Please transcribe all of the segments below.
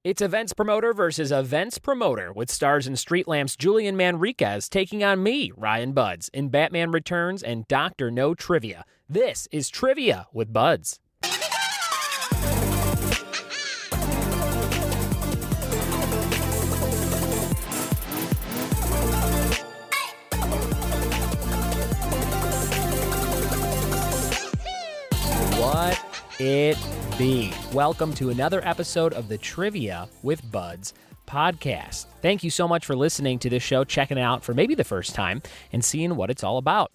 It's events promoter versus events promoter with Stars and Street Lamps Julian Manriquez taking on me, Ryan Buds, in Batman Returns and Dr. No Trivia. This is Trivia with Buds. What it be? Welcome to another episode of the Trivia with Buds podcast. Thank you so much for listening to this show, checking it out for maybe the first time, and seeing what it's all about.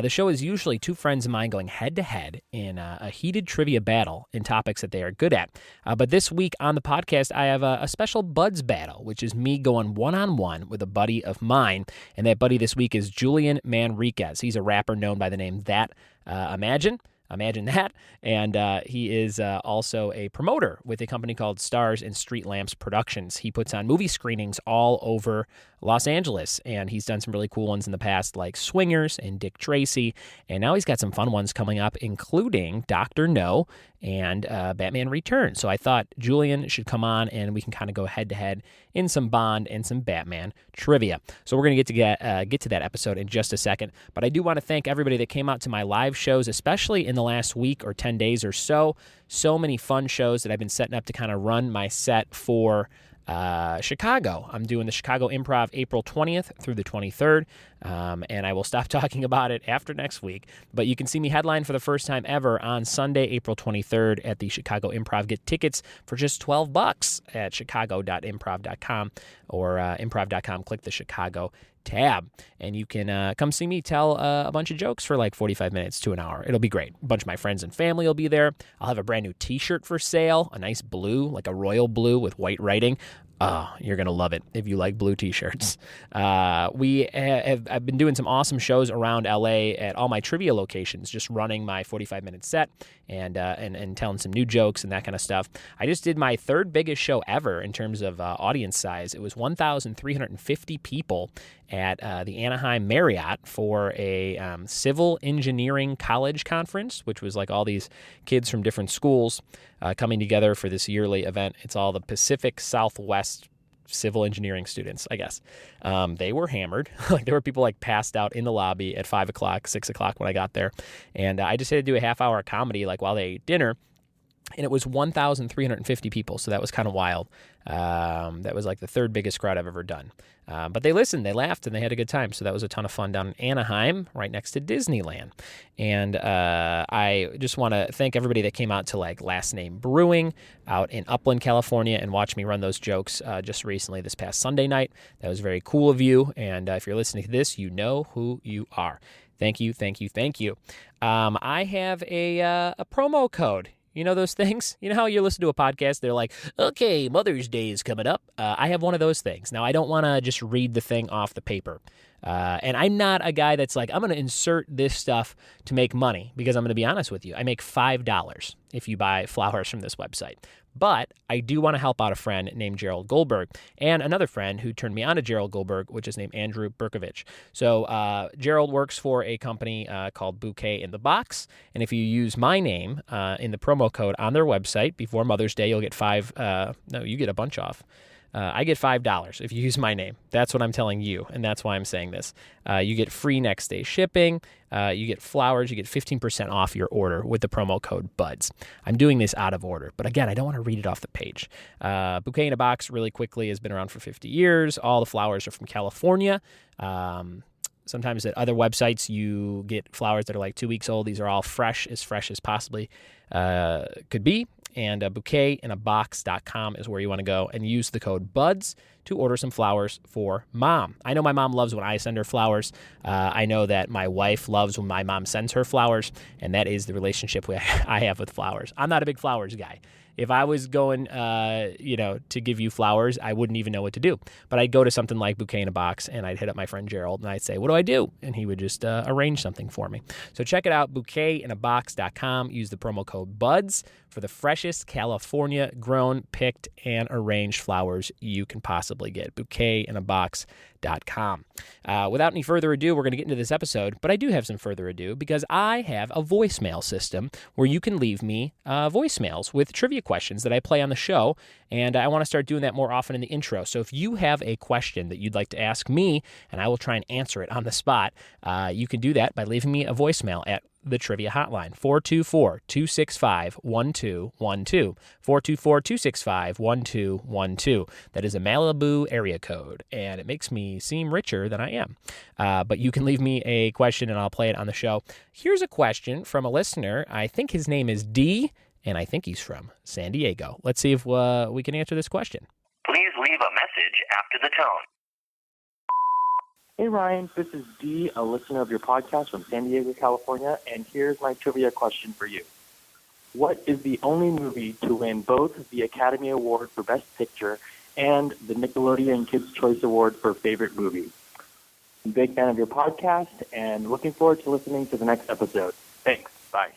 The show is usually two friends of mine going head-to-head in a heated trivia battle in topics that they are good at. But this week on the podcast, I have a special Buds battle, which is me going one-on-one with a buddy of mine. And that buddy this week is Julian Manriquez. He's a rapper known by the name That Imagine that. And he is also a promoter with a company called Stars and Street Lamps Productions. He puts on movie screenings all over Los Angeles, and he's done some really cool ones in the past, like Swingers and Dick Tracy, and now he's got some fun ones coming up, including Dr. No and Batman Returns. So I thought Julian should come on, and we can kind of go head-to-head in some Bond and some Batman trivia. So we're going to get to that episode in just a second, but I do want to thank everybody that came out to my live shows, especially in the last week or 10 days or so. So many fun shows that I've been setting up to kind of run my set for Chicago. I'm doing the Chicago Improv April 20th through the 23rd, and I will stop talking about it after next week. But you can see me headline for the first time ever on Sunday, April 23rd at the Chicago Improv. Get tickets for just $12 at chicago.improv.com or improv.com. Click the Chicago tab, and you can come see me tell a bunch of jokes for like 45 minutes to an hour. It'll be great. A bunch of my friends and family will be there. I'll have a brand new t-shirt for sale, a nice blue, like a royal blue with white writing. Oh, you're going to love it if you like blue t-shirts. I've been doing some awesome shows around LA at all my trivia locations, just running my 45-minute set and telling some new jokes and that kind of stuff. I just did my third biggest show ever in terms of audience size. It was 1,350 people at the Anaheim Marriott for a civil engineering college conference, which was like all these kids from different schools coming together for this yearly event. It's all the Pacific Southwest civil engineering students, I guess. They were hammered. Like, there were people like passed out in the lobby at 5 o'clock, 6 o'clock when I got there. And I just had to do a half-hour comedy like while they ate dinner. And it was 1,350 people, so that was kind of wild. That was like the third biggest crowd I've ever done. But they listened, they laughed, and they had a good time. So that was a ton of fun down in Anaheim, right next to Disneyland. And I just want to thank everybody that came out to like Last Name Brewing out in Upland, California, and watched me run those jokes just recently this past Sunday night. That was very cool of you. And if you're listening to this, you know who you are. Thank you, thank you, thank you. I have a promo code. You know those things? You know how you listen to a podcast, they're like, okay, Mother's Day is coming up. I have one of those things. Now, I don't want to just read the thing off the paper. And I'm not a guy that's like, I'm going to insert this stuff to make money, because I'm going to be honest with you. I make $5 if you buy flowers from this website. But I do want to help out a friend named Gerald Goldberg and another friend who turned me on to Gerald Goldberg, which is named Andrew Berkovich. So Gerald works for a company called Bouquet in the Box. And if you use my name in the promo code on their website before Mother's Day, you'll get you get a bunch off. I get $5 if you use my name. That's what I'm telling you, and that's why I'm saying this. You get free next day shipping. You get flowers. You get 15% off your order with the promo code BUDS. I'm doing this out of order, but again, I don't want to read it off the page. Bouquet in a Box, really quickly, has been around for 50 years. All the flowers are from California. Sometimes at other websites, you get flowers that are like 2 weeks old. These are all fresh as possibly could be. And bouquetinabox.com is where you want to go and use the code BUDS to order some flowers for Mom. I know my mom loves when I send her flowers. I know that my wife loves when my mom sends her flowers, and that is the relationship I have with flowers. I'm not a big flowers guy. If I was going, to give you flowers, I wouldn't even know what to do. But I'd go to something like Bouquet in a Box, and I'd hit up my friend Gerald, and I'd say, what do I do? And he would just arrange something for me. So check it out, bouquetinabox.com. Use the promo code BUDS for the freshest California-grown, picked, and arranged flowers you can possibly get. Bouquetinabox.com. nbsp.com. Without any further ado, we're going to get into this episode, but I do have some further ado because I have a voicemail system where you can leave me voicemails with trivia questions that I play on the show, and I want to start doing that more often in the intro. So if you have a question that you'd like to ask me, and I will try and answer it on the spot, you can do that by leaving me a voicemail at the Trivia Hotline, 424-265-1212, 424-265-1212. That is a Malibu area code, and it makes me seem richer than I am. But you can leave me a question, and I'll play it on the show. Here's a question from a listener. I think his name is D, and I think he's from San Diego. Let's see if we can answer this question. Please leave a message after the tone. Hey Ryan, this is Dee, a listener of your podcast from San Diego, California, and here's my trivia question for you. What is the only movie to win both the Academy Award for Best Picture and the Nickelodeon Kids' Choice Award for Favorite Movie? I'm a big fan of your podcast and looking forward to listening to the next episode. Thanks. Bye.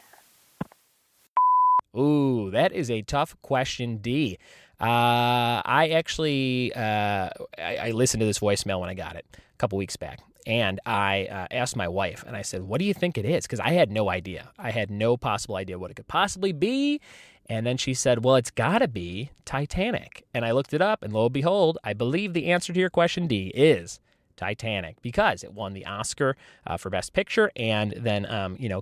Ooh, that is a tough question, D. I actually I listened to this voicemail when I got it a couple weeks back, and I asked my wife, and I said, what do you think it is? Because I had no idea. I had no possible idea what it could possibly be, and then she said, well, it's got to be Titanic. And I looked it up, and lo and behold, I believe the answer to your question, D, is Titanic, because it won the Oscar for Best Picture, and then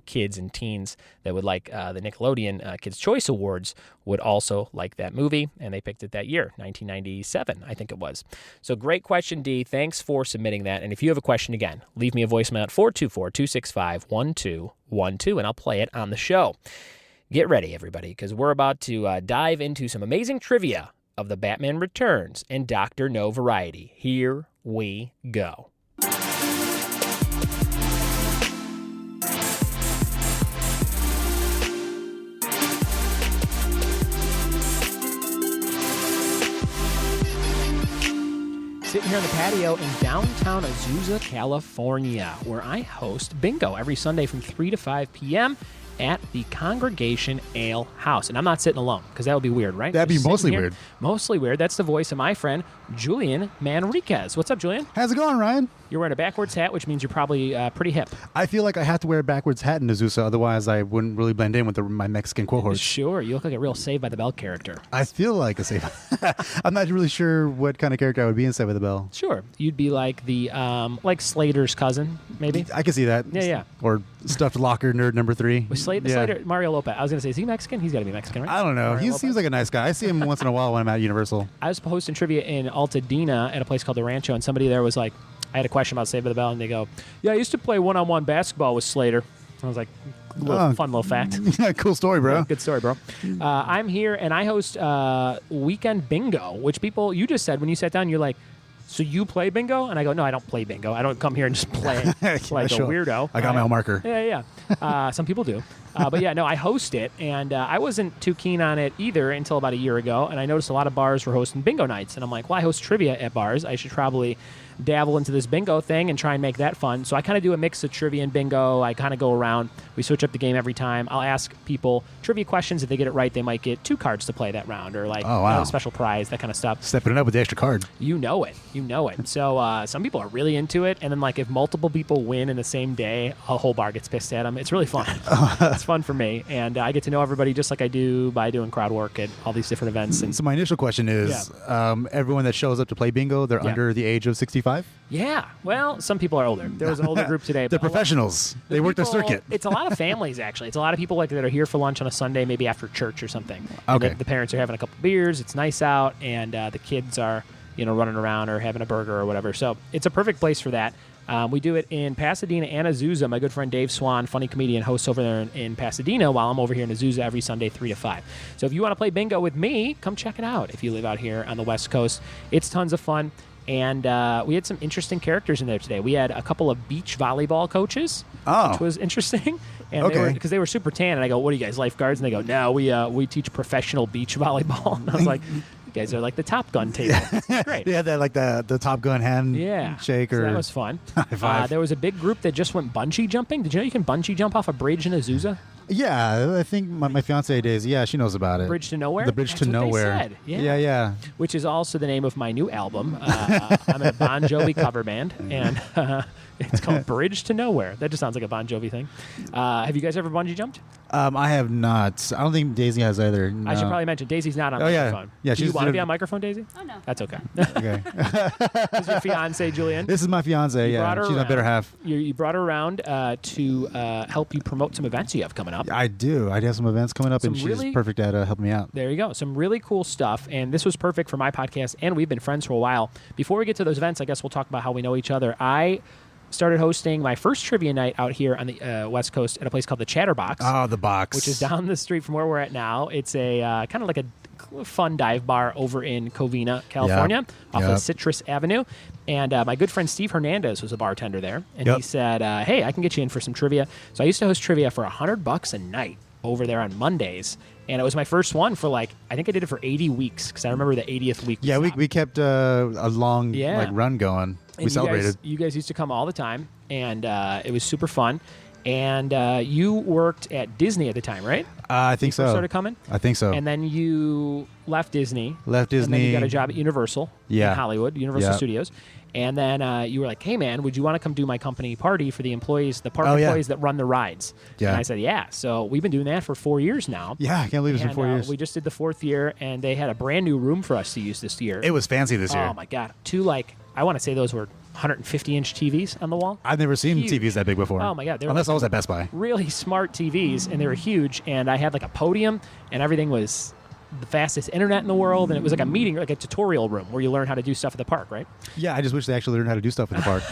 kids and teens that would like the Nickelodeon Kids' Choice Awards would also like that movie, and they picked it that year, 1997, I think it was. So great question, D. Thanks for submitting that. And if you have a question, again, leave me a voicemail at 424-265-1212, and I'll play it on the show. Get ready, everybody, because we're about to dive into some amazing trivia of the Batman Returns and Dr. No variety. Here we go. Sitting here on the patio in downtown Azusa, California, where I host bingo every Sunday from 3 to 5 p.m. at the Congregation Ale House. And I'm not sitting alone, because that would be weird, right? That'd be mostly weird. Mostly weird. That's the voice of my friend, Julian Manriquez. What's up, Julian? How's it going, Ryan? You're wearing a backwards hat, which means you're probably pretty hip. I feel like I have to wear a backwards hat in Azusa, otherwise I wouldn't really blend in with my Mexican cohorts. Sure. You look like a real Saved by the Bell character. I feel like a Saved. I'm not really sure what kind of character I would be in Saved by the Bell. Sure. You'd be like the like Slater's cousin, maybe? I can see that. Yeah. Or stuffed locker nerd number 3. Was Slater, Mario Lopez. I was going to say, is he Mexican? He's got to be Mexican, right? I don't know. He seems like a nice guy. I see him once in a while when I'm at Universal. I was hosting trivia in Altadena at a place called the Rancho, and somebody there was like, I had a question about Saved by the Bell, and they go, yeah, I used to play one-on-one basketball with Slater. I was like, fun little fact. Cool story, bro. Yeah, good story, bro. I'm here, and I host Weekend Bingo, which people, you just said when you sat down, you're like, so you play bingo? And I go, no, I don't play bingo. I don't come here and just play like a weirdo. I got my own marker. Yeah. Some people do. But yeah, no, I host it, and I wasn't too keen on it either until about a year ago, and I noticed a lot of bars were hosting bingo nights, and I'm like, well, I host trivia at bars. I should probably dabble into this bingo thing and try and make that fun. So I kind of do a mix of trivia and bingo. I kind of go around. We switch up the game every time. I'll ask people trivia questions. If they get it right, they might get 2 cards to play that round, or like a special prize, that kind of stuff. Stepping it up with the extra card. You know it. So some people are really into it, and then like if multiple people win in the same day, a whole bar gets pissed at them. It's really fun. It's fun for me, and I get to know everybody just like I do by doing crowd work at all these different events. And so my initial question is, everyone that shows up to play bingo, they're under the age of 65? Yeah. Well, some people are older. There was an older group today. They're professionals. They work their circuit. It's a lot of families, actually. It's a lot of people like that are here for lunch on a Sunday, maybe after church or something. Okay. The parents are having a couple beers. It's nice out, and the kids are, running around or having a burger or whatever. So it's a perfect place for that. We do it in Pasadena and Azusa. My good friend Dave Swan, funny comedian, hosts over there in Pasadena, while I'm over here in Azusa every Sunday, 3 to 5. So if you want to play bingo with me, come check it out. If you live out here on the West Coast, it's tons of fun. And we had some interesting characters in there today. We had a couple of beach volleyball coaches, which was interesting. And because they were super tan, and I go, "What are you guys, lifeguards?" And they go, "No, we teach professional beach volleyball." And I was like, "You guys are like the Top Gun table." Great. They had that like the Top Gun handshake. So that was fun. High five. There was a big group that just went bungee jumping. Did you know you can bungee jump off a bridge in Azusa? Yeah, I think my fiance Daisy. Yeah, she knows about it. Bridge to Nowhere? The Bridge That's to what they Nowhere. said. Yeah. Yeah. Which is also the name of my new album. I'm in a Bon Jovi cover band, and it's called Bridge to Nowhere. That just sounds like a Bon Jovi thing. Have you guys ever bungee jumped? I have not. I don't think Daisy has either. No. I should probably mention Daisy's not on Oh, yeah. microphone. Yeah, Do you she's want to doing- be on microphone, Daisy? Oh, no. That's okay. Okay. This is your fiance, Julian. This is my fiance. You brought Yeah, her she's my better around. half. You brought her around to help you promote some events you have coming up. I do. I have some events coming up, Some and really- she's perfect at helping me out. There you go. Some really cool stuff. And this was perfect for my podcast. And we've been friends for a while. Before we get to those events, I guess we'll talk about how we know each other. I started hosting my first trivia night out here on the West Coast at a place called the Chatterbox, Oh, the box. which is down the street from where we're at now. It's a kind of like a fun dive bar over in Covina, California, off of Yep. Citrus Avenue. And my good friend Steve Hernandez was a bartender there. And Yep. he said, hey, I can get you in for some trivia. So I used to host trivia for $100 a night over there on Mondays. And it was my first one for I think I did it for 80 weeks because I remember the 80th week. Yeah, we kept a long Yeah. run going. And We celebrated. You guys used to come all the time, and it was super fun. And you worked at Disney at the time, right? I think First so. started coming? I think so. And then you left Disney. Left And then you Disney. got a job at Universal Yeah. in Hollywood, Universal Yeah. Studios. And then you were like, hey, man, would you want to come do my company party for the employees, the park Oh, yeah. employees that run the rides? Yeah. And I said, yeah. So we've been doing that for 4 years now. Yeah, I can't believe it's been And, 4 years. we just did the 4th year, and they had a brand new room for us to use this year. It was fancy this year. Oh, my God. Two, I want to say those were 150-inch TVs on the wall. I've never seen Huge. TVs that big before. Oh, my God. They were Unless I was at Best Buy. really smart TVs, and they were huge. And I had a podium, and everything was the fastest internet in the world. And it was like a meeting, like a tutorial room where you learn how to do stuff at the park, right? Yeah, I just wish they actually learned how to do stuff in the park.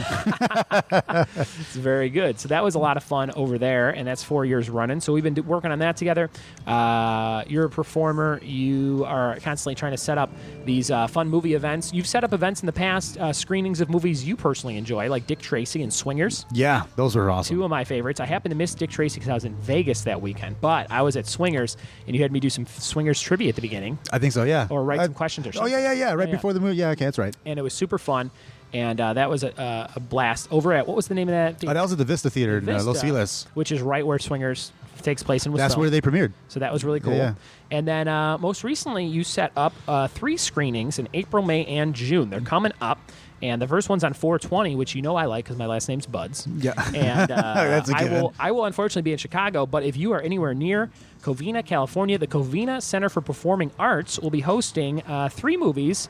It's very good. So that was a lot of fun over there, and that's 4 years running. So we've been working on that together. You're a performer. You are constantly trying to set up these fun movie events. You've set up events in the past, screenings of movies you personally enjoy, like Dick Tracy and Swingers. Yeah, those were awesome. Two of my favorites. I happened to miss Dick Tracy because I was in Vegas that weekend, but I was at Swingers, and you had me do some Swingers trivia at the beginning, I think so, yeah. or write some questions or Oh, something. yeah. Right Yeah. before the movie. Yeah, okay, that's right. And it was super fun, and that was a blast. Over at, what was the name of that? Oh, that was at the Vista Theater in Los Vista, Feliz. which is right where Swingers takes place and was That's filmed. where they premiered. So that was really cool. Yeah. And then most recently, you set up 3 screenings in April, May, and June. They're coming up. And the first one's on 420, which you know I like because my last name's Buds. Yeah. And That's a given. I will unfortunately be in Chicago, but if you are anywhere near Covina, California, the Covina Center for Performing Arts will be hosting 3 movies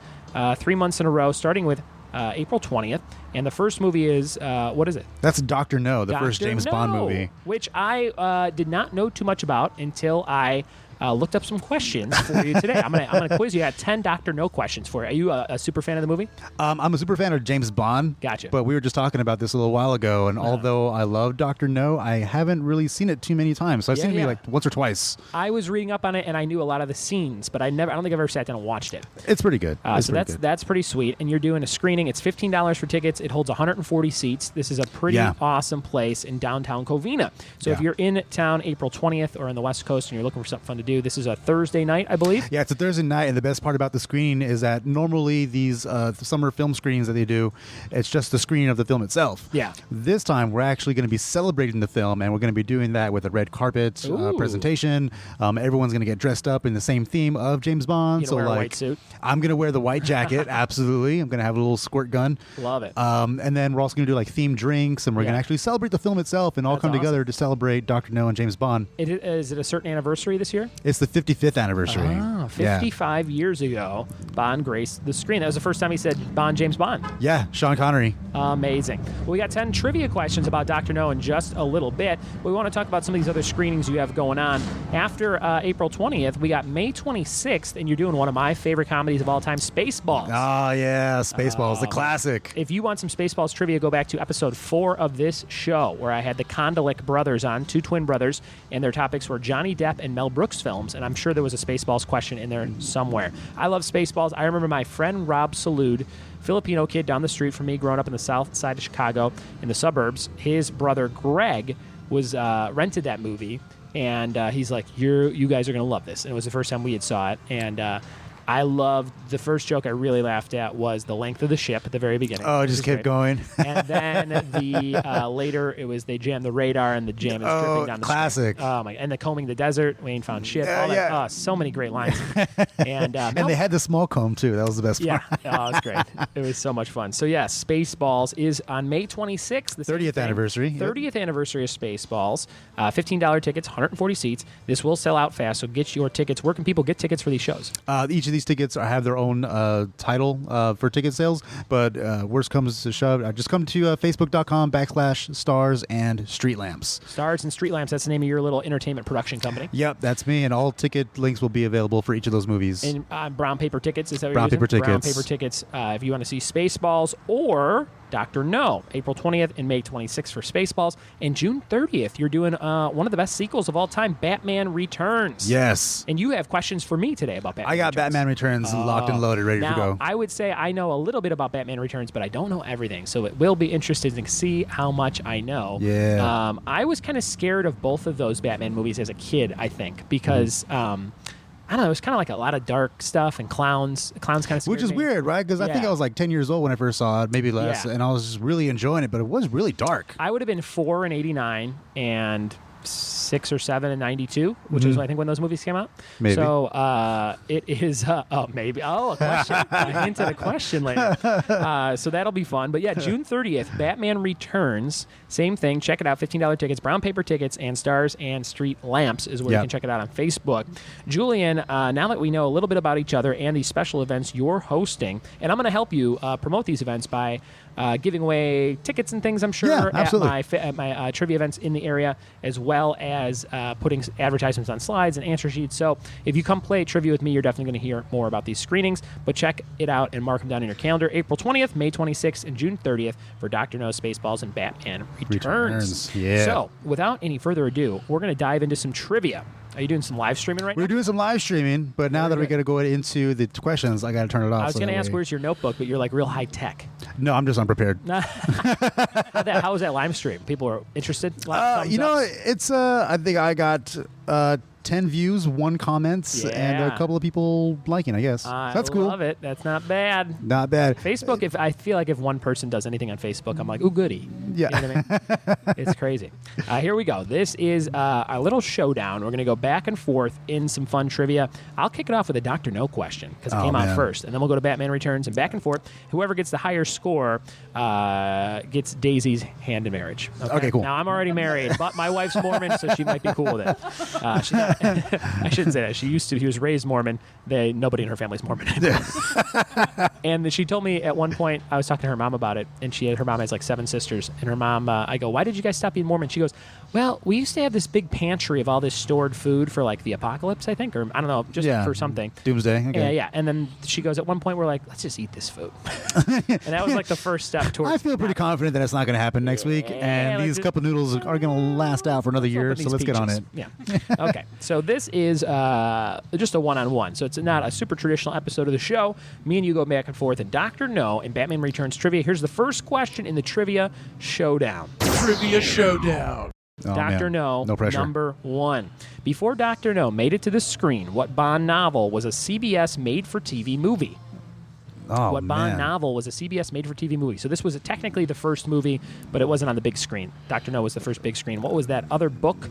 3 months in a row, starting with April 20th. And the first movie is, what is it? That's Dr. No, the first Dr. James Bond No, movie. which I did not know too much about until I looked up some questions for you today. I'm gonna quiz you. I got 10 Dr. No questions for you. Are you a super fan of the movie? I'm a super fan of James Bond. Gotcha. But we were just talking about this a little while ago, and although I love Dr. No, I haven't really seen it too many times. So I've Yeah, seen it yeah. maybe once or twice. I was reading up on it, and I knew a lot of the scenes, but I don't think I've ever sat down and watched it. It's pretty good. It's So pretty good. that's pretty sweet. And you're doing a screening. It's $15 for tickets. It holds 140 seats. This is a pretty Yeah. awesome place in downtown Covina. So if Yeah. you're in town April 20th or on the West Coast and you're looking for something fun to do, this is a Thursday night, I believe. Yeah, it's a Thursday night, and the best part about the screening is that normally these summer film screenings that they do, it's just the screening of the film itself. Yeah. This time, we're actually going to be celebrating the film, and we're going to be doing that with a red carpet Ooh. presentation. Everyone's going to get dressed up in the same theme of James Bond. You gonna wear a white suit? I'm going to wear the white jacket, absolutely. I'm going to have a little squirt gun. Love it. And then we're also going to do themed drinks, and we're going Yeah. to actually celebrate the film itself and all That's come awesome. together to celebrate Dr. No and James Bond. Is it a certain anniversary this year? It's the 55th anniversary. Ah, Yeah. 55 years ago, Bond graced the screen. That was the first time he said Bond, James Bond. Yeah, Sean Connery. Amazing. Well, we got 10 trivia questions about Dr. No in just a little bit. We want to talk about some of these other screenings you have going on. After April 20th, we got May 26th, and you're doing one of my favorite comedies of all time, Spaceballs. Oh, yeah, Spaceballs, the classic. If you want some Spaceballs trivia, go back to episode 4 of this show, where I had the Kondelik brothers on, 2 twin brothers, and their topics were Johnny Depp and Mel Brooks films, and I'm sure there was a Spaceballs question in there somewhere. I love Spaceballs. I remember my friend Rob Salud, Filipino kid down the street from me, growing up in the south side of Chicago, in the suburbs. His brother Greg was rented that movie, and he's like, "You guys are gonna love this." And it was the first time we had saw it, and I loved the first joke I really laughed at was the length of the ship at the very beginning. Oh, it which just is kept great. going. And then the later it was they jammed the radar and the jam is dripping down the classic. stream. Oh my! And the combing the desert, we ain't found shit. Yeah, All that. yeah. Oh, so many great lines. And And they had the small comb too. That was the best yeah, part. oh, it was great. It was so much fun. So yeah, Spaceballs is on May 26th. The 30th anniversary. 30th anniversary of Spaceballs. $15 tickets, 140 seats. This will sell out fast, so get your tickets. Where can people get tickets for these shows? Each of these tickets have their own title for ticket sales, but worst comes to shove, just come to facebook.com/stars and street lamps. Stars and Street Lamps, that's the name of your little entertainment production company. Yep, that's me, and all ticket links will be available for each of those movies. And brown paper tickets, is that what Brown you're using? paper Brown tickets. paper tickets. If you want to see Spaceballs or Dr. No, April 20th and May 26th for Spaceballs. And June 30th, you're doing one of the best sequels of all time, Batman Returns. Yes. And you have questions for me today about Batman I got Returns. Batman Returns locked and loaded, ready Now, to go. I would say I know a little bit about Batman Returns, but I don't know everything. So it will be interesting to see how much I know. Yeah. I was kind of scared of both of those Batman movies as a kid, I think, because I don't know, it was kind of like a lot of dark stuff and clowns. Clowns kind of scared Which is me. weird, right? Because I think Yeah. I was like 10 years old when I first saw it, maybe less, Yeah. and I was just really enjoying it, but it was really dark. I would have been 4 in 89 and 6 or 7 in 92, which is I think when those movies came out. Maybe. So it is maybe a question. I hinted a question later. So that'll be fun. But yeah, June 30th, Batman Returns. Same thing. Check it out. $15 tickets, brown paper tickets, and Stars and Street Lamps is where you Yep. can check it out on Facebook. Julian, now that we know a little bit about each other and these special events you're hosting, and I'm going to help you promote these events by giving away tickets and things, I'm sure, Yeah, absolutely. at my trivia events in the area, as well as putting advertisements on slides and answer sheets. So if you come play trivia with me, you're definitely going to hear more about these screenings. But check it out and mark them down in your calendar. April 20th, May 26th, and June 30th for Dr. No, Spaceballs, and Batman Returns. Yeah. So without any further ado, we're going to dive into some trivia. Are you doing some live streaming right We're now? doing some live streaming, but now that we're going to go into the questions, I got to turn it off. I was so going to that ask, way- where's your notebook, but you're like real high tech. No, I'm just unprepared. How was that live stream? People are interested? Thumbs You know, ups? it's I think I got 10 views, 1 comments, and Yeah. a couple of people liking, I guess. That's cool. Love it. That's not bad. Not bad. Facebook, if I feel like if one person does anything on Facebook, I'm like, ooh, goody. Yeah. You know what I mean? It's crazy. Here we go. This is a little showdown. We're going to go back and forth in some fun trivia. I'll kick it off with a Dr. No question because it Oh, came out man. first. And then we'll go to Batman Returns and back and forth. Whoever gets the higher score gets Daisy's hand in marriage. Okay, cool. Now, I'm already married, but my wife's Mormon, so she might be cool with it. She's not, I shouldn't say that. She was raised Mormon. Nobody in her family's Mormon. And she told me at one point, I was talking to her mom about it, and her mom has like 7 sisters. And her mom, I go, why did you guys stop being Mormon? She goes, well, we used to have this big pantry of all this stored food for like the apocalypse, I think, or I don't know, just for something. Doomsday. Okay. Yeah, yeah. And then she goes, at one point, we're like, let's just eat this food. And that was like the first step towards. I feel pretty confident that it's not going to happen next week, and let's these just- couple noodles are going to last out for another year, Open so these let's get on peaches. it. Yeah. Okay. So this is just a one-on-one. So it's not a super traditional episode of the show. Me and you go back and forth, and Dr. No and Batman Returns trivia. Here's the first question in the trivia showdown. Trivia Showdown. Oh, Dr. man. No, No pressure. number 1. Before Dr. No made it to the screen, what Bond novel was a CBS made-for-TV movie? Oh, What Bond man. novel was a CBS made-for-TV movie? So this was technically the first movie, but it wasn't on the big screen. Dr. No was the first big screen. What was that other book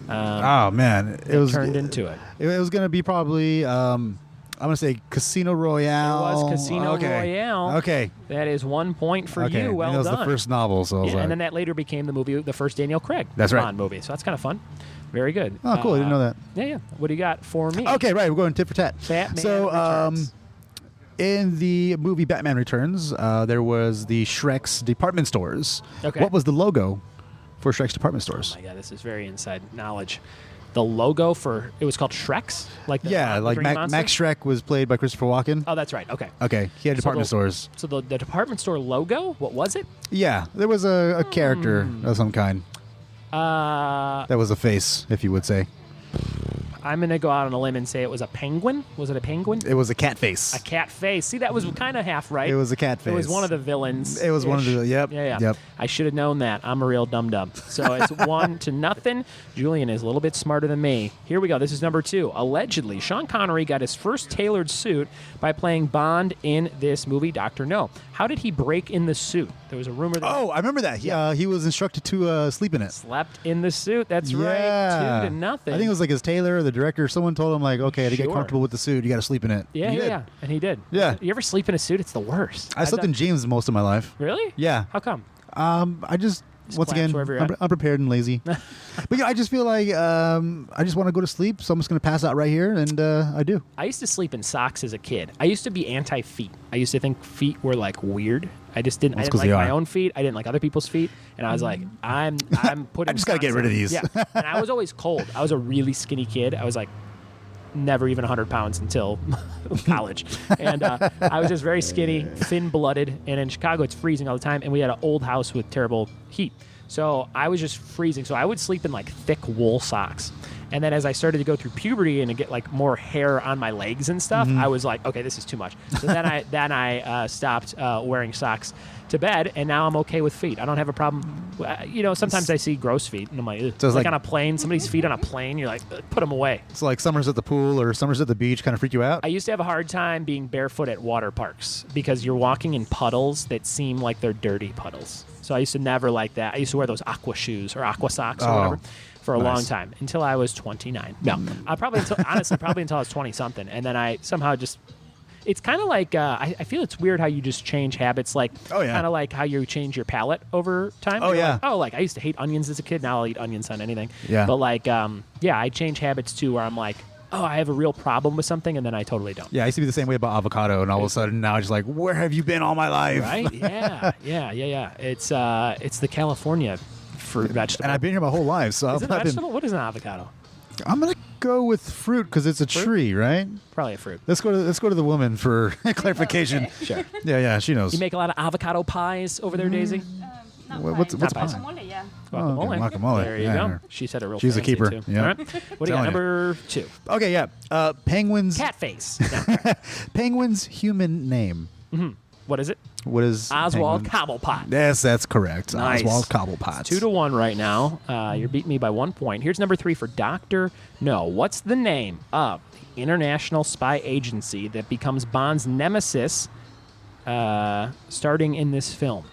Oh, man. It was turned into it? It was going to be probably, I'm going to say Casino Royale. It was Casino okay. Royale. Okay. That is 1 point for Okay. you. Well and it was done. the first novel, so I was Yeah, like, and then that later became the movie, the first Daniel Craig That's right. Bond movie. So that's kind of fun. Very good. Oh, cool. I didn't know that. Yeah, yeah. What do you got for me? Okay, right. We're going tit for tat. Batman So, Returns. in the movie Batman Returns, there was the Shrek's department stores. Okay. What was the logo for Shrek's department stores? Oh my God, this is very inside knowledge. The logo for it was called Shrek's, like the Yeah, the like green monster? Max Shrek was played by Christopher Walken. Oh, that's right. Okay. Okay, he had So department the- stores. So the department store logo, what was it? Yeah, there was a character Hmm. of some kind. Uh, That was a face, if you would say. I'm going to go out on a limb and say it was a penguin. Was it a penguin? It was a cat face. A cat face. See, that was kind of half right. It was a cat face. It was one of the villains. It was one of the. Yep. Yeah. Yep. I should have known that. I'm a real dum-dum. So it's 1-0. Julian is a little bit smarter than me. Here we go. This is number 2. Allegedly, Sean Connery got his first tailored suit by playing Bond in this movie, Dr. No. How did he break in the suit? There was a rumor that Oh, I remember that. He was instructed to sleep in it. slept in the suit. That's right. Yeah. 2-0. I think it was like his tailor or the director. Someone told him like, okay, to get Sure. comfortable with the suit, you got to sleep in it. Yeah, And he did. yeah. And he did. Yeah. You ever sleep in a suit? It's the worst. I slept in jeans most of my life. Really? Yeah. How come? I just once collapse again, wherever you're at. unprepared and lazy. But yeah, I just feel like I just want to go to sleep, so I'm just going to pass out right here, and I do. I used to sleep in socks as a kid. I used to be anti-feet. I used to think feet were like weird. I just didn't. Well, I it's didn't 'cause like they my are. own feet. I didn't like other people's feet, and I was like, I'm putting. I just gotta get socks rid of on. these. Yeah, and I was always cold. I was a really skinny kid. I was like never even 100 pounds until college, and I was just very skinny, thin-blooded. And in Chicago, it's freezing all the time, and we had an old house with terrible heat. So I was just freezing. So I would sleep in like thick wool socks. And then as I started to go through puberty and to get like more hair on my legs and stuff, I was like, okay, this is too much. So then I stopped wearing socks to bed, and now I'm okay with feet. I don't have a problem. Sometimes I see gross feet, and I'm like, ugh. So it's like like- on a plane, somebody's feet on a plane, you're like, put them away. It's like summers at the pool or summers at the beach kind of freak you out. I used to have a hard time being barefoot at water parks because you're walking in puddles that seem like they're dirty puddles. So I used to never like that. I used to wear those aqua shoes or aqua socks or Oh, whatever for a long nice. time until I was 29. No, probably until I was 20 something, and then I somehow just. It's kind of like I feel it's weird how you just change habits, like Oh, yeah. kind of like how you change your palate over time. Oh, You're yeah. like, I used to hate onions as a kid. Now I'll eat onions on anything. Yeah. But like I change habits too, where I'm like, oh, I have a real problem with something, and then I totally don't. Yeah, I used to be the same way about avocado, and all of a sudden now I'm just like, where have you been all my life? Right? Yeah. It's the California fruit vegetable. And I've been here my whole life, so Is it a vegetable? What is an avocado? I'm gonna go with fruit because it's a tree, right? Probably a fruit. Let's go to the woman for clarification. Sure. Yeah, she knows. You make a lot of avocado pies over there, Daisy? What's Not pie? pies. Guacamole, yeah. Guacamole. okay, guacamole. There you Yeah, go. yeah. She said it real She's a fancy, keeper. too. Yeah. All right. What do you got? Telling you. Number 2. Okay, yeah. Penguin's Cat face. Penguin's human name. What is it? What is Oswald Penguin? Cobblepot. Yes, that's correct. Nice. Oswald Cobblepot. 2-1 right now. You're beating me by 1 point. Here's number 3 for Dr. No. What's the name of the international spy agency that becomes Bond's nemesis starting in this film?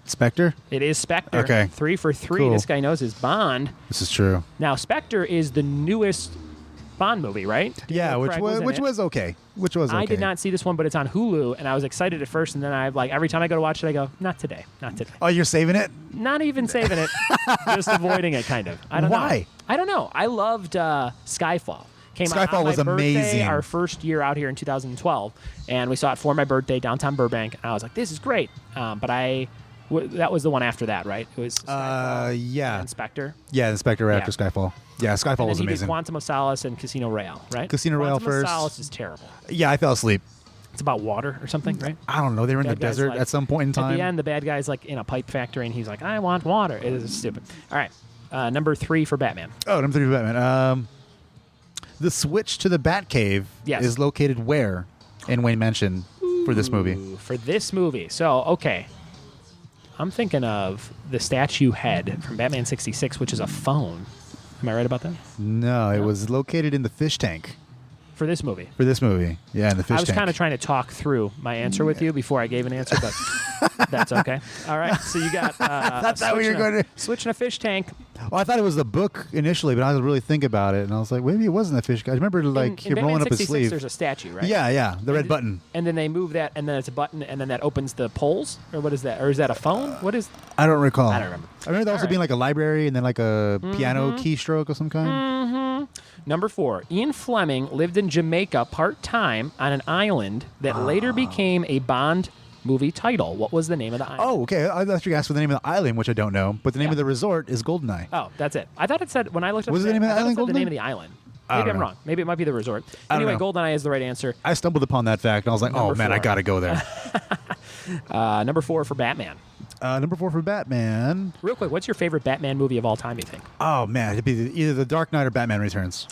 Spectre. It is Spectre. Okay. 3 for 3. Cool. This guy knows his Bond. This is true. Now, Spectre is the newest Bond movie, right? Do you Yeah, know which Craig was in which it? was okay. Which was okay. I did not see this one, but it's on Hulu, and I was excited at first, and then I like every time I go to watch it, I go, not today. Oh, you're saving it? Not even saving it, just avoiding it, kind of. I don't know. Why? I don't know. I loved Skyfall. Came out Skyfall on my was birthday, amazing. Our first year out here in 2012, and we saw it for my birthday downtown Burbank, and I was like, this is great. But that was the one after that, right? It was Skyfall Yeah. and Spectre. Yeah, Inspector right Yeah. after Skyfall. Yeah, Skyfall And then was he did amazing. Quantum of Solace and Casino Royale, right? Casino Royale Quantum first. of Solace is terrible. Yeah, I fell asleep. It's about water or something, right? I don't know. They were in the Bad guy's desert like- at some point in time. At the end, the bad guy's like in a pipe factory, and he's like, "I want water." It is stupid. All right, number 3 for Batman. Oh, number 3 for Batman. The switch to the Batcave Yes. is located where in Wayne Mansion for this movie? Ooh, for this movie, so okay, I'm thinking of the statue head from Batman '66, which is a phone. Am I right about that? No, it was located in the fish tank For this movie, for this movie. Yeah, in the fish I was tank. kind of trying to talk through my answer with you before I gave an answer, but that's okay. All right, so you got That's not what you're switching going to. switching a fish tank. Well, I thought it was the book initially, but I was really thinking about it, and I was like, maybe it wasn't the fish guy. I remember like in him rolling Batman up his 66, sleeve. There's a statue, right? Yeah, the red button. And then they move that, and then it's a button, and then that opens the poles, or what is that? Or is that a phone? What is? I don't recall. I don't remember. I remember there also All being right. like a library and then like a piano keystroke of some kind. Number 4. Ian Fleming lived in Jamaica part-time on an island that later became a Bond movie title. What was the name of the island? Oh, okay. I thought you asked for the name of the island, which I don't know, but the name Yeah. of the resort is Goldeneye. Oh, that's it. I thought it said, when I looked up Was it the name of the I thought it island, said the name Goldeneye? of the island. I Maybe don't I'm know. wrong. Maybe it might be the resort. I don't Anyway, know. Goldeneye is the right answer. I stumbled upon that fact, and I was like, oh, Number man, I 4. got to go there. Number 4 for Batman. Number 4 for Batman. Real quick, what's your favorite Batman movie of all time, you think? Oh, man. It'd be either The Dark Knight or Batman Returns.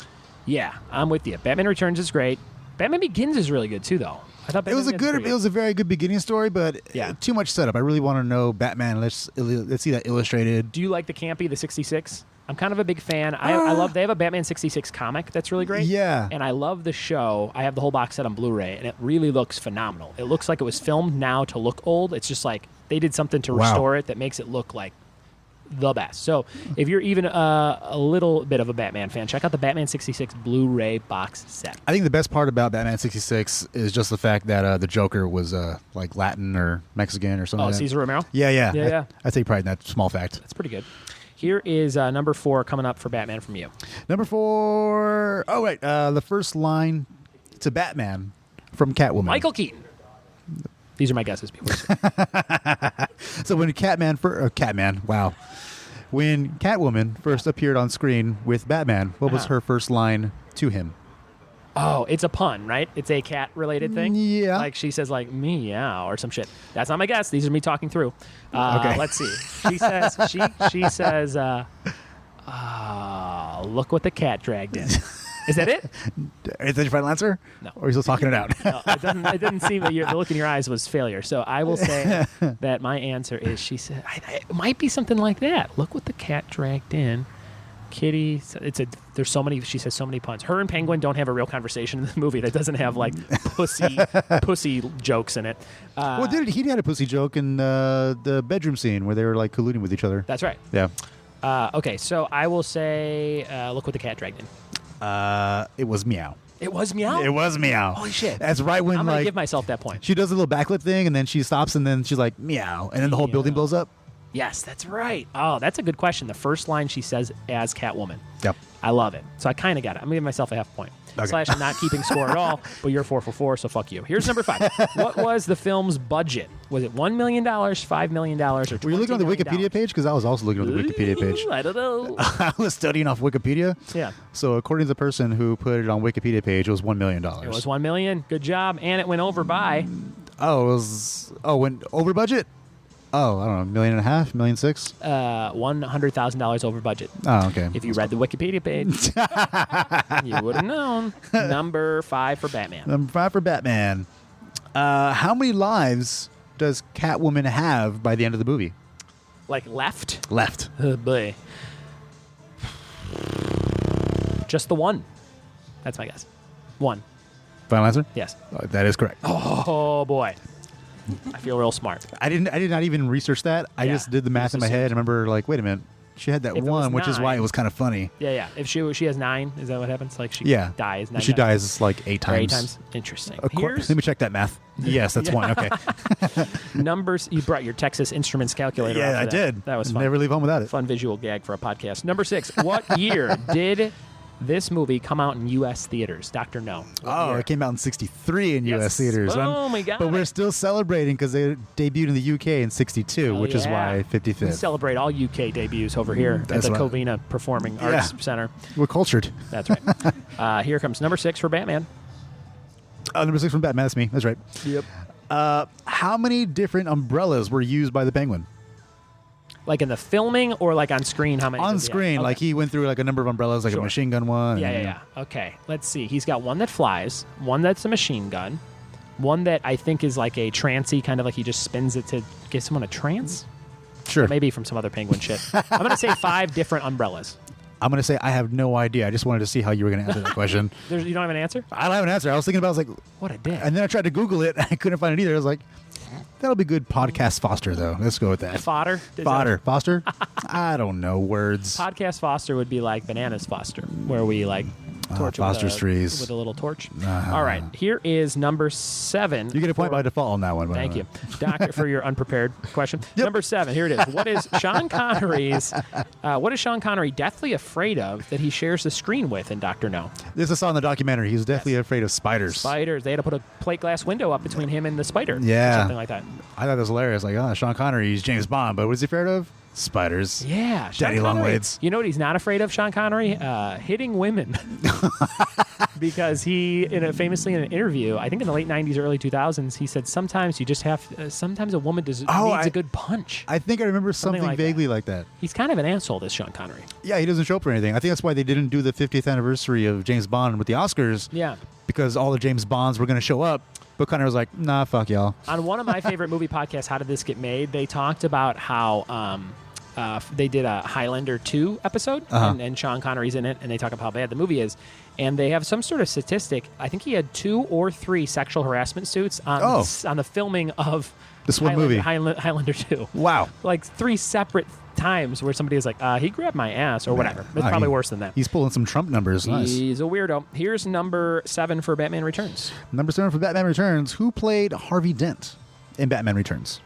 Yeah, I'm with you. Batman Returns is great. Batman Begins is really good too, though. I thought It was a very good beginning story, but Yeah. too much setup. I really want to know Batman. Let's see that illustrated. Do you like the campy, the 66? I'm kind of a big fan. I love. They have a Batman 66 comic that's really great. Yeah. And I love the show. I have the whole box set on Blu-ray, and it really looks phenomenal. It looks like it was filmed now to look old. It's just like they did something to restore it that makes it look like the best. So if you're even a little bit of a Batman fan, check out the Batman 66 Blu-ray box set. I think the best part about Batman 66 is just the fact that the Joker was like Latin or Mexican or something. Oh, like that. Cesar Romero? Yeah. I'd take pride in that small fact. That's pretty good. Here is number 4 coming up for Batman from you. Number 4. Oh, right. The first line to Batman from Catwoman. Michael Keaton. These are my guesses. People. So when when Catwoman first appeared on screen with Batman, what was her first line to him? Oh, it's a pun, right? It's a cat-related thing? Yeah. Like she says, like, meow or some shit. That's not my guess. These are me talking through. Okay. Let's see. She says, she says, look what the cat dragged in. Is that it? Is that your final answer? No. Or are you still talking it out? No, it didn't seem that the look in your eyes was failure. So I will say that my answer is she said, it might be something like that. Look what the cat dragged in. Kitty, there's so many, she says so many puns. Her and Penguin don't have a real conversation in the movie that doesn't have like pussy jokes in it. Well, he had a pussy joke in the bedroom scene where they were like colluding with each other. That's right. Yeah. Okay, so I will say, look what the cat dragged in. It was meow. It was meow? It was meow. Holy shit. That's right when I'm going to like give myself that point. she does a little backlit thing and then she stops and then she's like meow and then the whole building blows up. Yes, that's right. Oh, that's a good question. The first line she says as Catwoman. Yep. I love it. So I kind of got it. I'm giving myself a half point. Okay. / I'm not keeping score at all, but you're 4 for 4, so fuck you. Here's number 5. What was the film's budget? Was it $1 million, $5 million, or $20 Were you looking on the Wikipedia page? Because I was also looking on the Wikipedia page. I don't know. I was studying off Wikipedia. Yeah. So according to the person who put it on Wikipedia page, it was $1 million. It was $1 million. Good job. And it went over by. Went over budget? Oh, I don't know, $1.5 million, $1.6 million? $100,000 over budget. Oh, okay. If you read the Wikipedia page, you would have known. Number 5 for Batman. Number 5 for Batman. How many lives does Catwoman have by the end of the movie? Like left? Left. Oh, boy. Just the one. That's my guess. 1. Final answer? Yes. That is correct. Oh, boy. I feel real smart. I did not even research that. I Yeah. just did the math in my Just head. I remember like, wait a minute. She had that If it was one, which is why 9. it was kind of funny. Yeah. If she has 9, is that what happens? Like she dies 9 She times? dies like 8 Or times. 8 times? Interesting. Let me check that math. Yes, that's one. Okay. Numbers. You brought your Texas Instruments calculator. out Yeah, for I that. did. That was fun. Never leave home without it. Fun visual gag for a podcast. Number 6. What year did this movie come out in U.S. theaters? Dr. No. What year? It came out in '63 in Yes. U.S. theaters. Oh, my God. But we're still celebrating because they debuted in the U.K. in '62, which is why We 55th. celebrate all UK debuts over here That's at the right. Covina Performing Arts Center. We're cultured. That's right. Here comes number 6 for Batman. Number 6 from Batman. That's me. That's right. Yep. How many different umbrellas were used by the Penguin? Like in the filming or like on screen? How many? On does he have? screen, Okay. like he went through like a number of umbrellas, like Sure. a machine gun one. Yeah. Okay, let's see. He's got one that flies, one that's a machine gun, one that I think is like a trancey, kind of like he just spins it to get someone a trance. Sure. Maybe from some other Penguin shit. I'm going to say 5 different umbrellas. I'm going to say I have no idea. I just wanted to see how you were going to answer that question. You don't have an answer? I don't have an answer. I was thinking about, I was like, What a dick. and then I tried to Google it. I couldn't find it either. I was like, that'll be good podcast Foster, though. Let's go with that. Fodder? Is Fodder. Foster? I don't know words. that- Podcast Foster would be like Bananas Foster, where we like torch it Foster's trees. with a little torch. All right, here is number 7. You get a point by default on that one. by the Thank way. you, Doctor, for your unprepared question. Number 7, here it is. What is Sean Connery's? What is Sean Connery deathly afraid of that he shares the screen with in Doctor No? This I saw in the documentary. He was definitely afraid of spiders. Spiders. They had to put a plate glass window up between him and the spider. Yeah. or something like that. I thought that was hilarious. Like, Sean Connery, he's James Bond, but what is he afraid of? Spiders. Yeah, Sean Daddy Connery. Longlegs. You know what he's not afraid of, Sean Connery? Hitting women. because he, famously in an interview, I think in the late 90s, early 2000s, he said sometimes you just have, sometimes a woman needs a good punch. I think I remember something like vaguely like that. He's kind of an asshole, this Sean Connery. Yeah, he doesn't show up for anything. I think that's why they didn't do the 50th anniversary of James Bond with the Oscars. Yeah. Because all the James Bonds were going to show up. But Connery was like, nah, fuck y'all. On one of my favorite movie podcasts, How Did This Get Made, they talked about how they did a Highlander 2 episode, and Sean Connery's in it, and they talk about how bad the movie is. And they have some sort of statistic. I think he had 2 or 3 sexual harassment suits on the filming of this one movie, Highlander 2. Wow. Like 3 separate times where somebody is like, he grabbed my ass or whatever. It's probably worse than that. He's pulling some Trump numbers. Nice. He's a weirdo. Here's number 7 for Batman Returns. Number 7 for Batman Returns. Who played Harvey Dent in Batman Returns?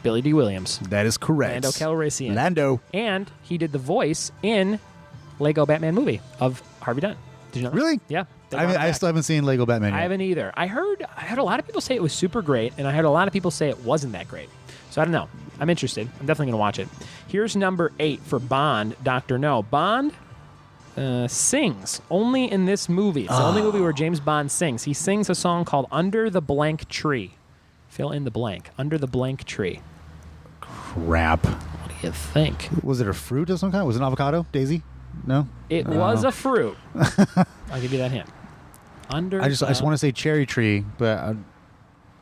Billy D. Williams. That is correct. Lando Calrissian. Lando. And he did the voice in Lego Batman movie of Harvey Dent. Did you know that? Really? Yeah. I still haven't seen Lego Batman yet. I haven't either. I heard a lot of people say it was super great, and I heard a lot of people say it wasn't that great. So I don't know. I'm interested. I'm definitely going to watch it. Here's number 8 for Bond, Dr. No. Bond sings only in this movie. It's the only movie where James Bond sings. He sings a song called Under the Blank Tree. Fill in the blank. Under the Blank Tree. Crap. What do you think? Was it a fruit of some kind? Was it an avocado? Daisy? No? It was a fruit. I'll give you that hint. I just want to say cherry tree, but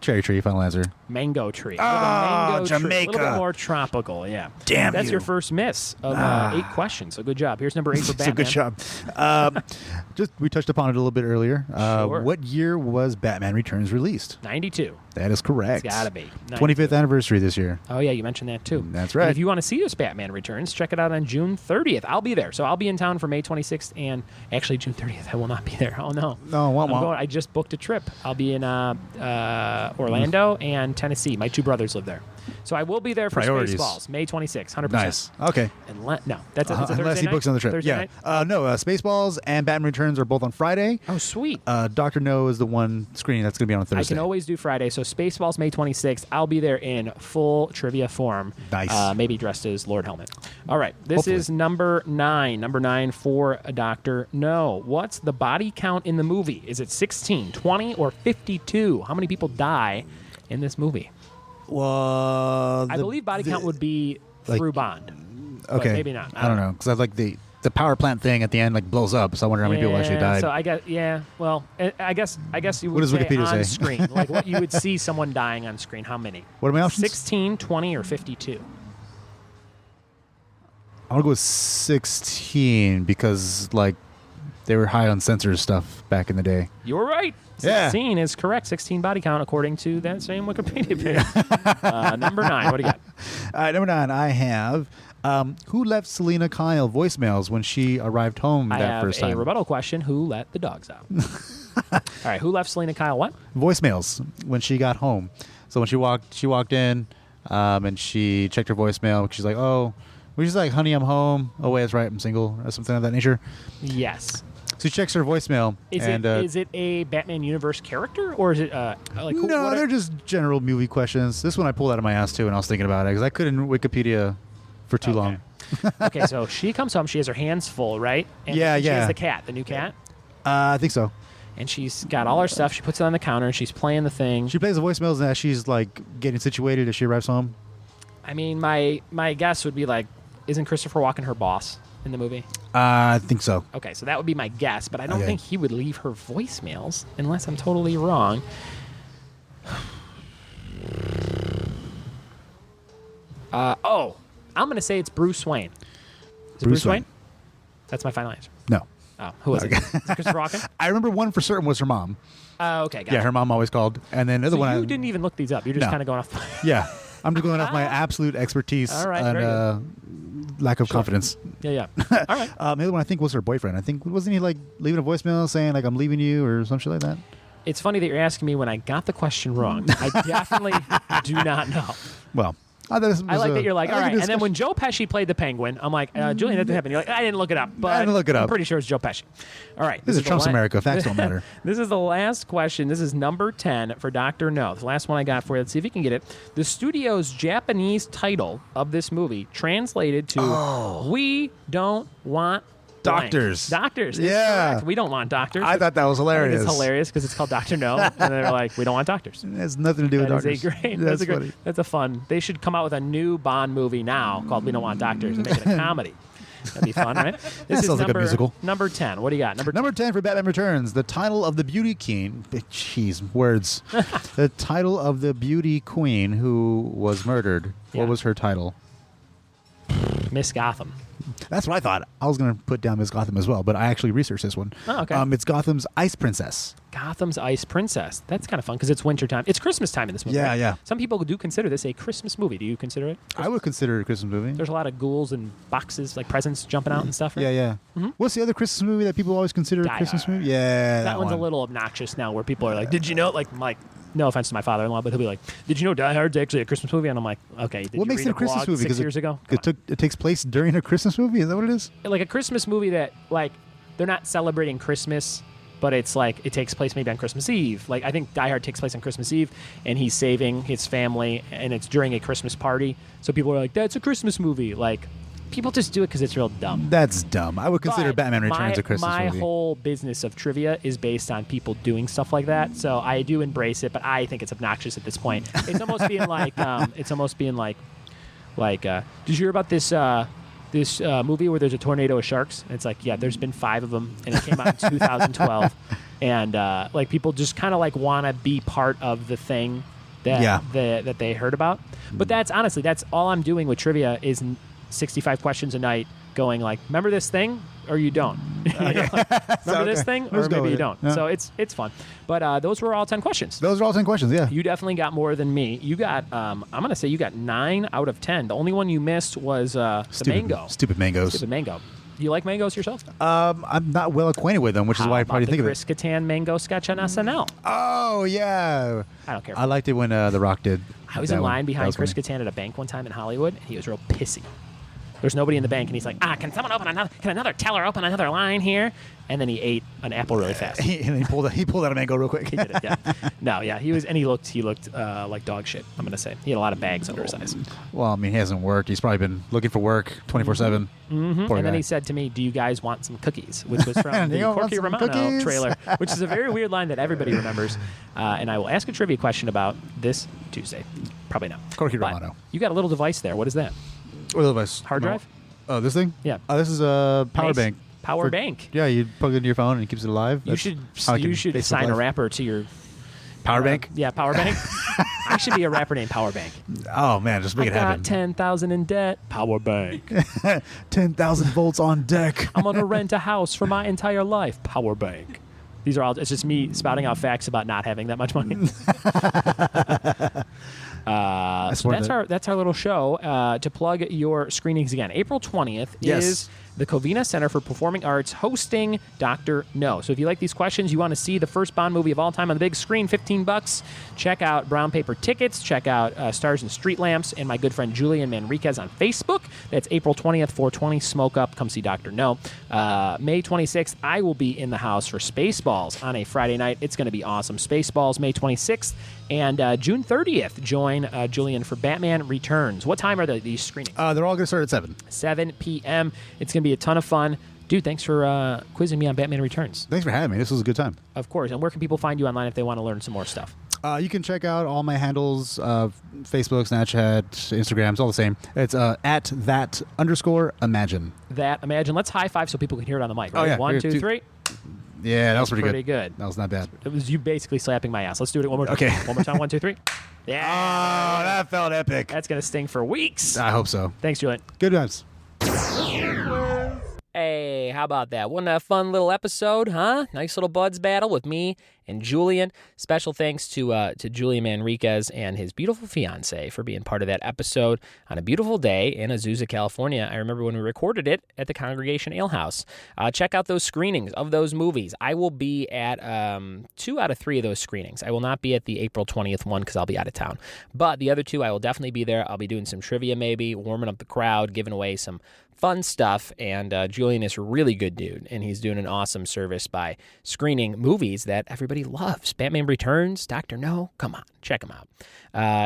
cherry tree, final answer. Mango tree. Oh, Jamaica. Jamaica. A little bit more tropical, yeah. Damn That's you. your first miss of 8 questions. So good job. Here's number 8 for Batman. So good job. We touched upon it a little bit earlier. Sure. What year was Batman Returns released? 92. That is correct. It's got to be. 25th anniversary this year. Oh, yeah, you mentioned that, too. That's right. And if you want to see this Batman Returns, check it out on June 30th. I'll be there. So I'll be in town for May 26th and actually June 30th. I will not be there. Oh, no. No, I just booked a trip. I'll be in Orlando and Tennessee. My 2 brothers live there. So I will be there for Priorities. Spaceballs, May 26th, 100%. Nice. Okay. No, that's a Thursday unless he night? books on the trip. Thursday Yeah. night? No, Spaceballs and Batman Returns are both on Friday. Oh, sweet. Dr. No is the one screening that's going to be on Thursday. I can always do Friday. So Spaceballs, May 26th. I'll be there in full trivia form. Nice. Maybe dressed as Lord Helmet. All right. This Hopefully. is number 9. Number 9 for Dr. No. What's the body count in the movie? Is it 16, 20, or 52? How many people die in this movie? Well, I believe body count would be through Bond. Okay. But maybe not. I don't know. Because I like the power plant thing at the end blows up. So I wonder how many people actually died. So I guess, well, I guess you would What does Wikipedia on say? screen. Like what you would see someone dying on screen. How many? What are my options? 16, 20, or 52? I'm going to go with 16 because, they were high on censor stuff back in the day. You were right. Yeah. 16 is correct. 16 body count according to that same Wikipedia page. Number 9. What do you got? All right, number 9, I have who left Selena Kyle voicemails when she arrived home that first I have time? a rebuttal question. Who let the dogs out? All right. Who left Selena Kyle what? Voicemails when she got home. So when she walked in and she checked her voicemail. She's like, oh, she's like, honey, I'm home. Oh, wait, that's right. I'm single or something of that nature. Yes. So she checks her voicemail. Is it a Batman universe character or is it No, they're just general movie questions. This one I pulled out of my ass too, and I was thinking about it because I couldn't Wikipedia for too long. Okay, so she comes home. She has her hands full, right? And Yeah, she yeah. has the cat, the new cat. I think so. And she's got all her stuff. She puts it on the counter and she's playing the thing. She plays the voicemails and as she's getting situated as she arrives home. I mean, my guess would be isn't Christopher Walken her boss in the movie? I think so. Okay, so that would be my guess, but I don't Okay. think he would leave her voicemails unless I'm totally wrong. I'm going to say it's Bruce Wayne. Is it Bruce Wayne? That's my final answer. No. Oh, who is it? Is it Christopher Walken? I remember one for certain was her mom. Okay, got Yeah, it. her mom always called. And then the other So one. you didn't even look these up. You're just No. kind of going off. Yeah. I'm just going off my absolute expertise All right, very and lack of confidence. Yeah. All right. The other one I think was her boyfriend. I think, wasn't he leaving a voicemail saying I'm leaving you or some shit like that? It's funny that you're asking me when I got the question wrong. I definitely do not know. Well, I thought this was I like that you're like, I all like right. a And then when Joe Pesci played the Penguin, I'm like, Julian, that didn't happen. You're like, I didn't look it up. But I didn't look it I'm up. pretty sure it's Joe Pesci. All right. This is the Trump's America. Facts don't matter. This is the last question. This is number 10 for Dr. No. The last one I got for you. Let's see if you can get it. The studio's Japanese title of this movie translated to We Don't Want Doctors. Doctors. That's Yeah. correct. We don't want doctors. I thought that was I think hilarious. it's hilarious because it's called Dr. No. And they're like, we don't want doctors. It has nothing to do with That doctors. is a great. That's a great. funny. That's a fun. They should come out with a new Bond movie now called We Don't Want Doctors and make it a comedy. That'd be fun, right? This is sounds like a musical. Number 10. What do you got? Number 10 for Batman Returns, the title of the beauty queen. Jeez, words. The title of the beauty queen who was murdered. Yeah. What was her title? Miss Gotham. That's what I thought. I was going to put down Miss Gotham as well, but I actually researched this one. Oh, okay. It's Gotham's Ice Princess. Gotham's Ice Princess. That's kind of fun because it's wintertime. It's Christmas time in this movie. Yeah, right? yeah. Some people do consider this a Christmas movie. Do you consider it? I would consider it a Christmas movie. There's a lot of ghouls and boxes, like presents jumping out and stuff. Right? Yeah, yeah. What's the other Christmas movie that people always consider Die a Christmas Hard. movie? Yeah, That one's one. a little obnoxious now where people are like, did you know? Like, no offense to my father-in-law, but he'll be like, did you know Die Hard's actually a Christmas movie? And I'm like, okay. Did What you makes read it a Christmas blog movie? 6 years ago? It takes place during a Christmas movie? Is that what it is? Like a Christmas movie that, like, they're not celebrating Christmas, but it's like it takes place maybe on Christmas Eve. Like, I think Die Hard takes place on Christmas Eve, and he's saving his family, and it's during a Christmas party. So people are like, that's a Christmas movie. Like, people just do it because it's real dumb. That's dumb. I would consider But Batman Returns a Christmas my movie. whole business of trivia is based on people doing stuff like that, so I do embrace it. But I think it's obnoxious at this point. It's almost being like, did you hear about this movie where there's a tornado of sharks? And it's like, yeah, there's been 5 of them, and it came out in 2012, and like people just kind of like want to be part of the thing that that they heard about. But that's honestly, that's all I'm doing with trivia is 65 questions a night going like, remember this thing or you don't? Remember this thing or maybe you don't. Yeah. So it's fun. But those were all 10 questions. Those are all 10 questions, yeah. You definitely got more than me. You got, I'm going to say you got 9 out of 10. The only one you missed was the mango. Stupid mangoes. Stupid mango. Do you like mangoes yourself? I'm not well acquainted with them, which is How why I about probably the think of it. Chris Kattan mango sketch on SNL? Oh, yeah. I don't care. I liked it when The Rock did. I was that in one. line That behind was Chris funny. Kattan at a bank one time in Hollywood, and he was real pissy. There's nobody in the bank, and he's like, can another teller open another line here? And then he ate an apple really fast. He pulled out a mango real quick. He did it, yeah. No, yeah, he looked like dog shit, I'm going to say. He had a lot of bags under his eyes. Well, I mean, he hasn't worked. He's probably been looking for work 24/7. And Poor then guy. he said to me, do you guys want some cookies? Which was from Do the you want Corky some Romano cookies? trailer, which is a very weird line that everybody remembers. And I will ask a trivia question about this Tuesday. Probably not. Corky But Romano. You got a little device there. What is that? What device? Hard drive? Oh, this thing? Yeah. Oh, this is a power Nice. bank. Power bank. Yeah, you plug it into your phone and it keeps it alive. You That's should how I can Facebook sign a Live. rapper to your Power bank? Yeah, Power Bank. I should be a rapper named Power Bank. Oh, man, just make I it got happen. 10,000 in debt. Power Bank. 10,000 volts on deck. I'm gonna rent a house for my entire life. Power Bank. These are all. It's just me spouting out facts about not having that much money. So that's our little show. To plug your screenings again, April 20th Yes. is the Covina Center for Performing Arts hosting Dr. No. So if you like these questions, you want to see the first Bond movie of all time on the big screen, $15. Check out Brown Paper Tickets. Check out Stars and Street Lamps and my good friend Julian Manriquez on Facebook. That's April 20th, 420. Smoke up. Come see Dr. No. May 26th, I will be in the house for Spaceballs on a Friday night. It's going to be awesome. Spaceballs, May 26th. And June 30th, join Julian for Batman Returns. What time are these screenings? They're all going to start at 7. 7 p.m. It's going to be a ton of fun. Dude, thanks for quizzing me on Batman Returns. Thanks for having me. This was a good time. Of course. And where can people find you online if they want to learn some more stuff? You can check out all my handles, Facebook, Snapchat, Instagram. It's all the same. It's at @that_imagine. That Imagine. Let's high five so people can hear it on the mic. Right? Oh, yeah. 1, Here, 2, two. 3. Yeah, that was pretty Pretty good. That was not bad. It was you basically slapping my ass. Let's do it one more time. Okay. One more time. 1, 2, 3. Yeah. Oh, that felt epic. That's going to sting for weeks. I hope so. Thanks, Julian. Good times. Hey, how about that? Wasn't that a fun little episode, huh? Nice little buds battle with me and Julian. Special thanks to Julian Manriquez and his beautiful fiance for being part of that episode on a beautiful day in Azusa, California. I remember when we recorded it at the Congregation Ale House. Check out those screenings of those movies. I will be at 2 out of 3 of those screenings. I will not be at the April 20th one because I'll be out of town. But the other 2, I will definitely be there. I'll be doing some trivia maybe, warming up the crowd, giving away some fun stuff, and Julian is a really good dude, and he's doing an awesome service by screening movies that everybody loves. Batman Returns, Dr. No, come on. check them out.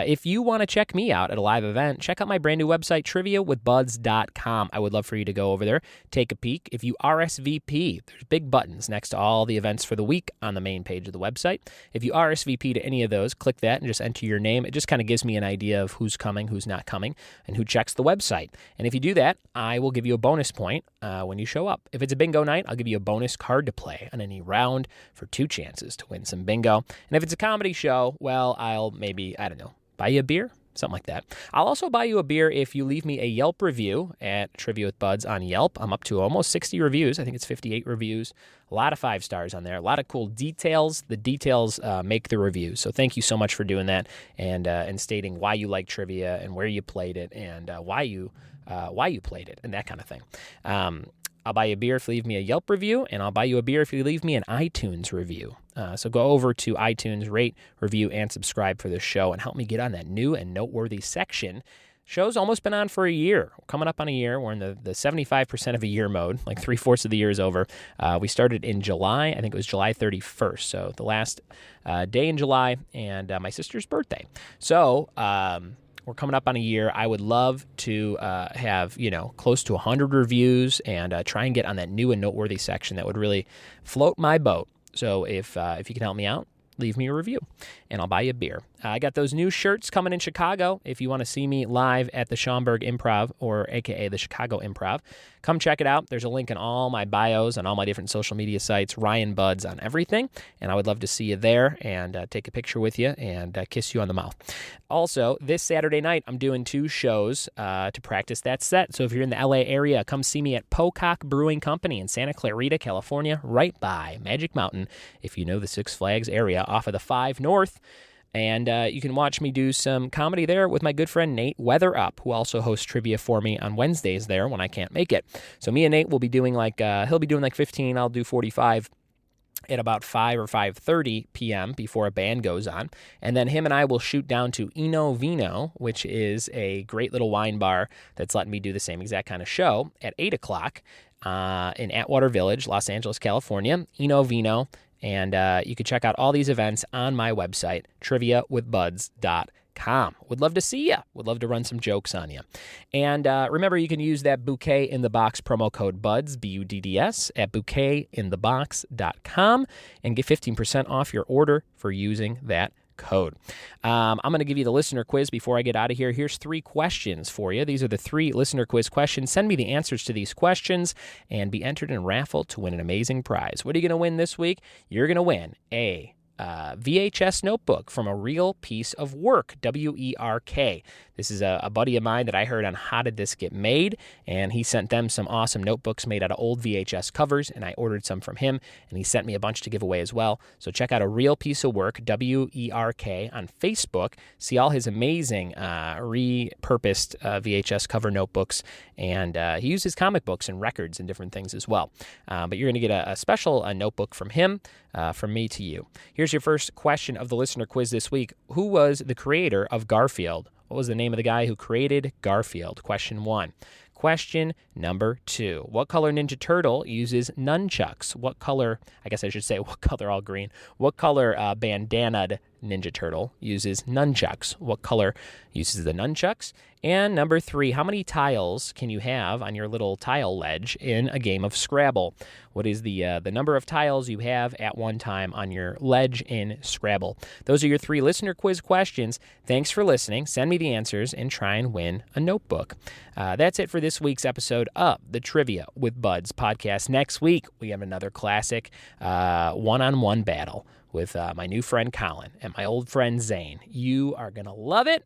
If you want to check me out at a live event, check out my brand new website, triviawithbuds.com. I would love for you to go over there, take a peek. If you RSVP, there's big buttons next to all the events for the week on the main page of the website. If you RSVP to any of those, click that and just enter your name. It just kind of gives me an idea of who's coming, who's not coming, and who checks the website. And if you do that, I will give you a bonus point when you show up. If it's a bingo night, I'll give you a bonus card to play on any round for 2 chances to win some bingo. And if it's a comedy show, well, I'll maybe, buy you a beer, something like that. I'll also buy you a beer if you leave me a Yelp review at Trivia with Buds on Yelp. I'm up to almost 60 reviews. I think it's 58 reviews. A lot of 5 stars on there. A lot of cool details. The details make the review. So thank you so much for doing that and stating why you like trivia and where you played it and why you played it and that kind of thing. I'll buy you a beer if you leave me a Yelp review, and I'll buy you a beer if you leave me an iTunes review. So go over to iTunes, rate, review, and subscribe for this show, and help me get on that new and noteworthy section. Show's almost been on for a year. We're coming up on a year. We're in the 75% of a year mode, like 3/4 of the year is over. We started in July. I think it was July 31st, so the last day in July, and my sister's birthday. So we're coming up on a year. I would love to have, close to 100 reviews and try and get on that new and noteworthy section that would really float my boat. So if you can help me out, leave me a review, and I'll buy you a beer. I got those new shirts coming in Chicago. If you want to see me live at the Schaumburg Improv, or a.k.a. the Chicago Improv, come check it out. There's a link in all my bios on all my different social media sites, Ryan Buds on everything, and I would love to see you there and take a picture with you and kiss you on the mouth. Also, this Saturday night, I'm doing 2 shows to practice that set. So if you're in the LA area, come see me at Pocock Brewing Company in Santa Clarita, California, right by Magic Mountain, if you know the Six Flags area, off of the 5 North. And you can watch me do some comedy there with my good friend Nate Weatherup, who also hosts trivia for me on Wednesdays there when I can't make it. So me and Nate will be doing he'll be doing 15, I'll do 45 at about 5 or 5:30 p.m. before a band goes on. And then him and I will shoot down to Eno Vino, which is a great little wine bar that's letting me do the same exact kind of show at 8 o'clock in Atwater Village, Los Angeles, California. Eno Vino. And you can check out all these events on my website, triviawithbuds.com. Would love to see you. Would love to run some jokes on you. And remember, you can use that Bouquet in the Box promo code BUDS, BUDDS, at bouquetinthebox.com and get 15% off your order for using that code. I'm going to give you the listener quiz before I get out of here. Here's 3 questions for you. These are the 3 listener quiz questions. Send me the answers to these questions and be entered in a raffle to win an amazing prize. What are you going to win this week? You're going to win a VHS notebook from A Real Piece of Work, WERK. This is a buddy of mine that I heard on How Did This Get Made, and he sent them some awesome notebooks made out of old VHS covers, and I ordered some from him, and he sent me a bunch to give away as well. So check out A Real Piece of Work, WERK, on Facebook. See all his amazing repurposed VHS cover notebooks, and he uses comic books and records and different things as well. But you're going to get a special notebook from him, from me to you. Here's your first question of the listener quiz this week. Who was the creator of Garfield? What was the name of the guy who created Garfield? Question 1. Question number 2. What color Ninja Turtle uses nunchucks? What color, I guess I should say, what color all green? What color bandanaed Ninja Turtle uses nunchucks? What color uses the nunchucks? And number 3, how many tiles can you have on your little tile ledge in a game of Scrabble? What is the number of tiles you have at one time on your ledge in Scrabble? Those are your 3 listener quiz questions. Thanks for listening. Send me the answers and try and win a notebook. That's it for this week's episode of the Trivia with Buds podcast. Next week, we have another classic one-on-one battle with my new friend Colin and my old friend Zane. You are going to love it.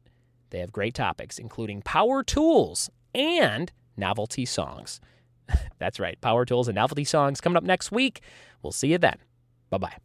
They have great topics, including power tools and novelty songs. That's right, power tools and novelty songs coming up next week. We'll see you then. Bye-bye.